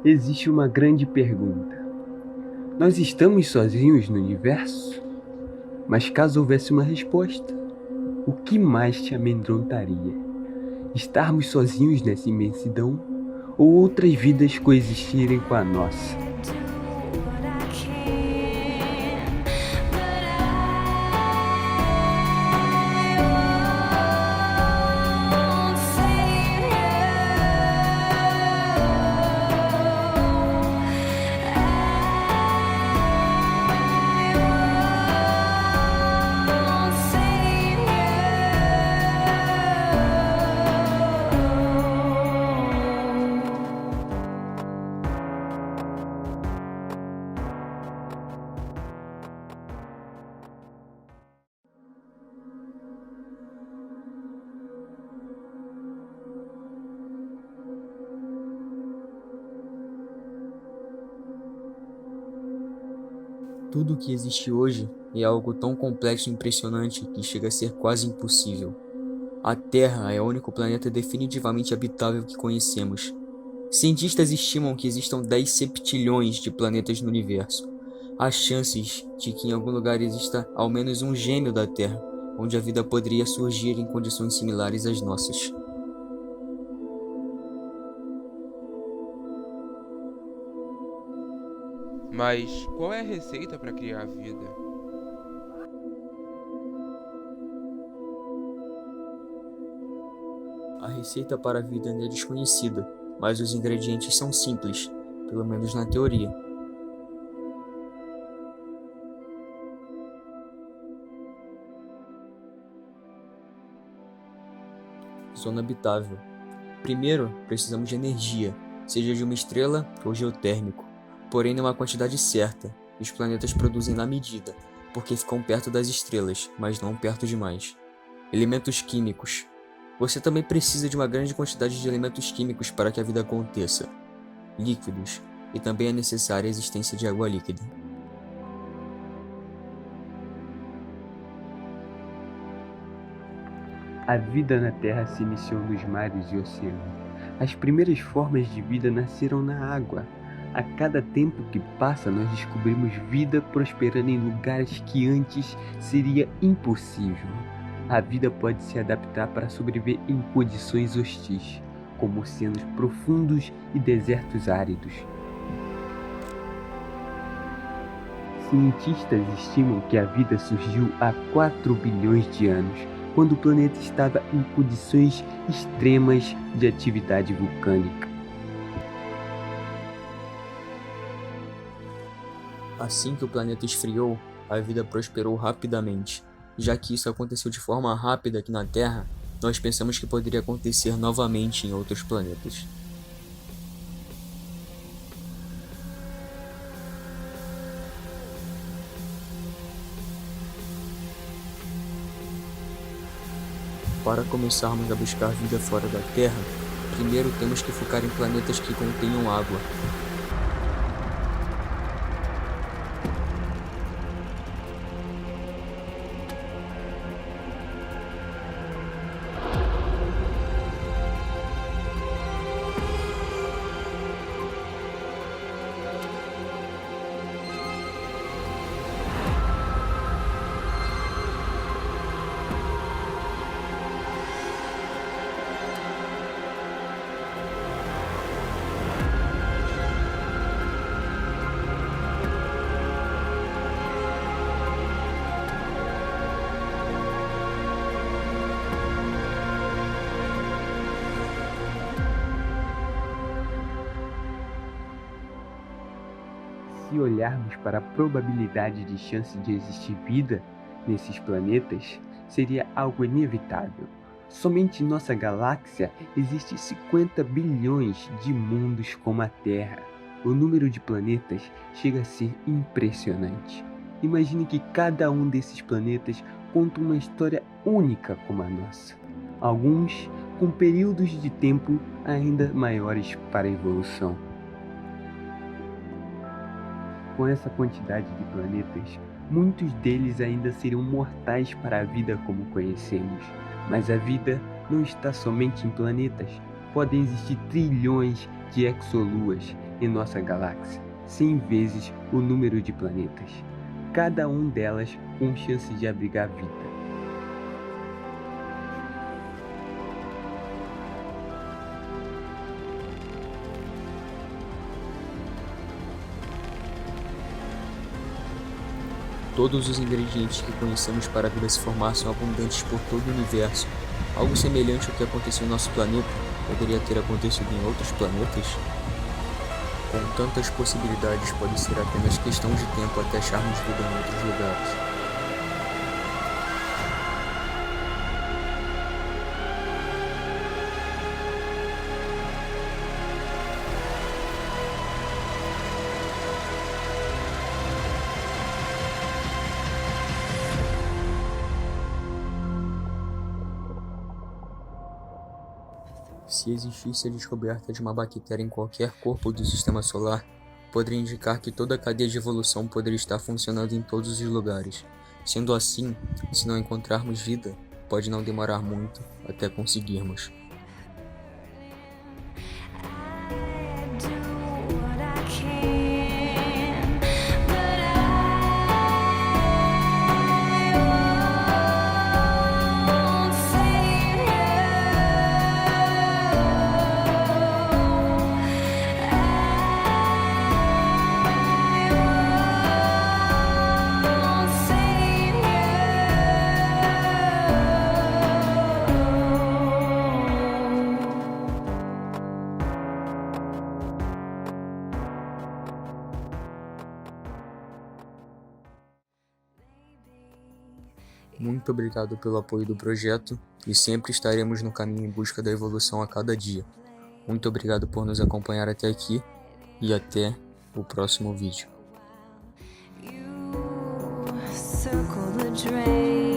Existe uma grande pergunta. Nós estamos sozinhos no universo? Mas caso houvesse uma resposta, o que mais te amedrontaria? Estarmos sozinhos nessa imensidão ou outras vidas coexistirem com a nossa? Tudo o que existe hoje é algo tão complexo e impressionante que chega a ser quase impossível. A Terra é o único planeta definitivamente habitável que conhecemos. Cientistas estimam que existam 10 septilhões de planetas no universo. Há chances de que em algum lugar exista ao menos um gêmeo da Terra, onde a vida poderia surgir em condições similares às nossas. Mas qual é a receita para criar a vida? A receita para a vida ainda é desconhecida, mas os ingredientes são simples, pelo menos na teoria. Zona habitável. Primeiro, precisamos de energia, seja de uma estrela ou geotérmico, porém não há quantidade certa, e os planetas produzem na medida, porque ficam perto das estrelas, mas não perto demais. Elementos químicos. Você também precisa de uma grande quantidade de elementos químicos para que a vida aconteça. Líquidos, e também é necessária a existência de água líquida. A vida na Terra se iniciou nos mares e oceanos. As primeiras formas de vida nasceram na água. A cada tempo que passa, nós descobrimos vida prosperando em lugares que antes seria impossível. A vida pode se adaptar para sobreviver em condições hostis, como oceanos profundos e desertos áridos. Cientistas estimam que a vida surgiu há 4 bilhões de anos, quando o planeta estava em condições extremas de atividade vulcânica. Assim que o planeta esfriou, a vida prosperou rapidamente. Já que isso aconteceu de forma rápida aqui na Terra, nós pensamos que poderia acontecer novamente em outros planetas. Para começarmos a buscar vida fora da Terra, primeiro temos que focar em planetas que contenham água. Se olharmos para a probabilidade de chance de existir vida nesses planetas, seria algo inevitável. Somente em nossa galáxia existem 50 bilhões de mundos como a Terra. O número de planetas chega a ser impressionante. Imagine que cada um desses planetas conta uma história única como a nossa. Alguns com períodos de tempo ainda maiores para a evolução. Com essa quantidade de planetas, muitos deles ainda seriam mortais para a vida como conhecemos. Mas a vida não está somente em planetas. Podem existir trilhões de exoluas, em nossa galáxia 100 vezes o número de planetas, cada um delas com chance de abrigar vida. Todos os ingredientes que conhecemos para a vida se formar são abundantes por todo o universo. Algo semelhante ao que aconteceu em nosso planeta poderia ter acontecido em outros planetas? Com tantas possibilidades, pode ser apenas questão de tempo até acharmos vida em outros lugares. Se existisse a descoberta de uma bactéria em qualquer corpo do sistema solar, poderia indicar que toda a cadeia de evolução poderia estar funcionando em todos os lugares. Sendo assim, se não encontrarmos vida, pode não demorar muito até conseguirmos. Muito obrigado pelo apoio do projeto e sempre estaremos no caminho em busca da evolução a cada dia. Muito obrigado por nos acompanhar até aqui e até o próximo vídeo. Circle the drain.